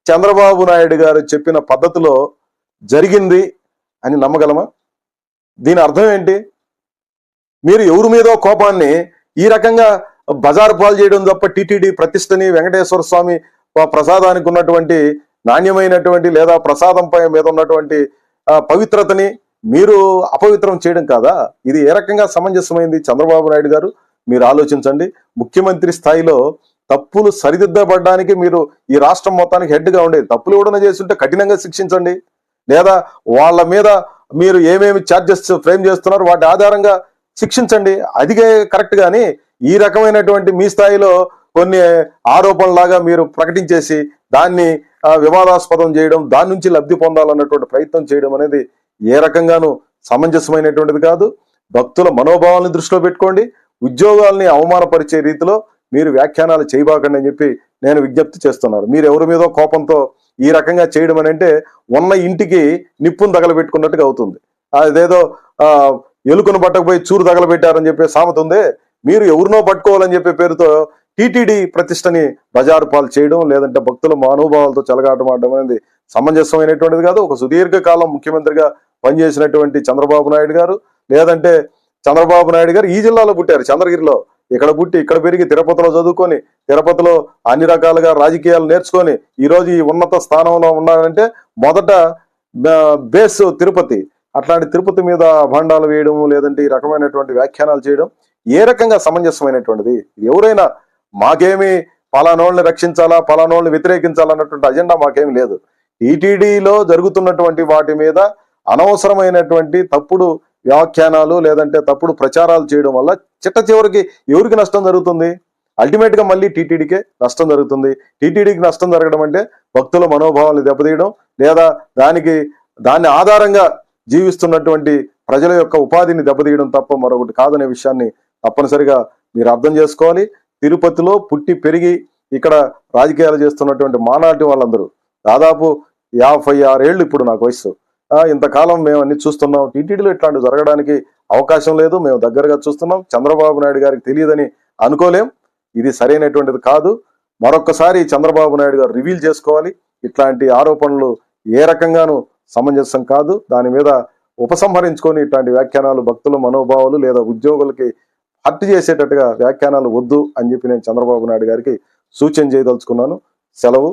చంద్రబాబు నాయుడు గారు చెప్పిన పద్ధతిలో జరిగింది అని నమ్మగలమా? దీని అర్థం ఏంటి? మీరు ఎవరి మీదో కోపాన్ని ఈ రకంగా బజారు పాలు చేయడం తప్ప టిటిడి ప్రతిష్టని, వెంకటేశ్వర స్వామి ప్రసాదానికి ఉన్నటువంటి నాణ్యమైనటువంటి లేదా ప్రసాదంపై మీద ఉన్నటువంటి పవిత్రతని మీరు అపవిత్రం చేయడం కాదా? ఇది ఏ రకంగా సమంజసమైంది? చంద్రబాబు నాయుడు గారు, మీరు ఆలోచించండి. ముఖ్యమంత్రి స్థాయిలో తప్పులు సరిదిద్దబడడానికి మీరు ఈ రాష్ట్రం మొత్తానికి హెడ్గా ఉండేది. తప్పులు ఎవడన్నా చేస్తుంటే కఠినంగా శిక్షించండి, లేదా వాళ్ళ మీద మీరు ఏమేమి ఛార్జెస్ ఫ్రేమ్ చేస్తున్నారు వాటి ఆధారంగా శిక్షించండి. అదిగే కరెక్ట్. కానీ ఈ రకమైనటువంటి మీ స్థాయిలో కొన్ని ఆరోపణలాగా మీరు ప్రకటించేసి దాన్ని వివాదాస్పదం చేయడం, దాని నుంచి లబ్ధి పొందాలన్నటువంటి ప్రయత్నం చేయడం అనేది ఏ రకంగానూ సమంజసమైనటువంటిది కాదు. భక్తుల మనోభావాలను దృష్టిలో పెట్టుకోండి. ఉద్యోగాల్ని అవమానపరిచే రీతిలో మీరు వ్యాఖ్యానాలు చేయబాకండి అని చెప్పి నేను విజ్ఞప్తి చేస్తున్నాను. మీరు ఎవరి మీదో కోపంతో ఈ రకంగా చేయడం అని అంటే ఉన్న ఇంటికి నిప్పును తగలబెట్టుకున్నట్టుగా అవుతుంది. అదేదో ఎలుకను పట్టకపోయి చూరు తగలబెట్టారని చెప్పే సామెత ఉంది. మీరు ఎవరినో పట్టుకోవాలని చెప్పే పేరుతో టీటీడీ ప్రతిష్టని బజారు పాలు చేయడం, లేదంటే భక్తుల మనోభావాలతో చెలగాటమాడడం అనేది సమంజసమైనటువంటిది కాదు. ఒక సుదీర్ఘకాలం ముఖ్యమంత్రిగా పనిచేసినటువంటి చంద్రబాబు నాయుడు గారు, లేదంటే చంద్రబాబు నాయుడు గారు ఈ జిల్లాలో పుట్టారు, చంద్రగిరిలో. ఇక్కడ పుట్టి ఇక్కడ పెరిగి తిరుపతిలో చదువుకొని, తిరుపతిలో అన్ని రకాలుగా రాజకీయాలు నేర్చుకొని ఈరోజు ఈ ఉన్నత స్థానంలో ఉన్నారంటే మొదట బేస్ తిరుపతి. అట్లాంటి తిరుపతి మీద భాండాలు వేయడం, లేదంటే ఈ రకమైనటువంటి వ్యాఖ్యానాలు చేయడం ఏ రకంగా సమంజసమైనటువంటిది? ఎవరైనా మాకేమి పలానోళ్ళని రక్షించాలా, పలానోళ్ళని వ్యతిరేకించాలన్నటువంటి అజెండా మాకేమి లేదు. టీటీడీలో జరుగుతున్నటువంటి వాటి మీద అనవసరమైనటువంటి తప్పుడు వ్యాఖ్యానాలు, లేదంటే తప్పుడు ప్రచారాలు చేయడం వల్ల చిట్ట చివరికి ఎవరికి నష్టం జరుగుతుంది? అల్టిమేట్ గా మళ్ళీ టీటీడీకే నష్టం జరుగుతుంది. టీటీడీకి నష్టం జరగడం అంటే భక్తుల మనోభావాలను దెబ్బతీయడం, లేదా దాన్ని ఆధారంగా జీవిస్తున్నటువంటి ప్రజల యొక్క ఉపాధిని దెబ్బతీయడం తప్ప మరొకటి కాదనే విషయాన్ని తప్పనిసరిగా మీరు అర్థం చేసుకోవాలి. తిరుపతిలో పుట్టి పెరిగి ఇక్కడ రాజకీయాలు చేస్తున్నటువంటి మానాటి వాళ్ళందరూ దాదాపు 56 ఏళ్ళు ఇప్పుడు నాకు వయసు. ఇంతకాలం మేము అన్ని చూస్తున్నాం. టీటీడీలో ఇట్లాంటివి జరగడానికి అవకాశం లేదు. మేము దగ్గరగా చూస్తున్నాం. చంద్రబాబు నాయుడు గారికి తెలియదని అనుకోలేం. ఇది సరైనటువంటిది కాదు. మరొక్కసారి చంద్రబాబు నాయుడు గారు రివీల్ చేసుకోవాలి. ఇట్లాంటి ఆరోపణలు ఏ రకంగానూ సమంజసం కాదు. దాని మీద ఉపసంహరించుకొని ఇట్లాంటి వ్యాఖ్యానాలు భక్తుల మనోభావాలు లేదా ఉద్యోగులకి హర్ట్ చేసేటట్టుగా వ్యాఖ్యానాలు వద్దు అని చెప్పి నేను చంద్రబాబు నాయుడు గారికి సూచన చేయదలుచుకున్నాను. సెలవు.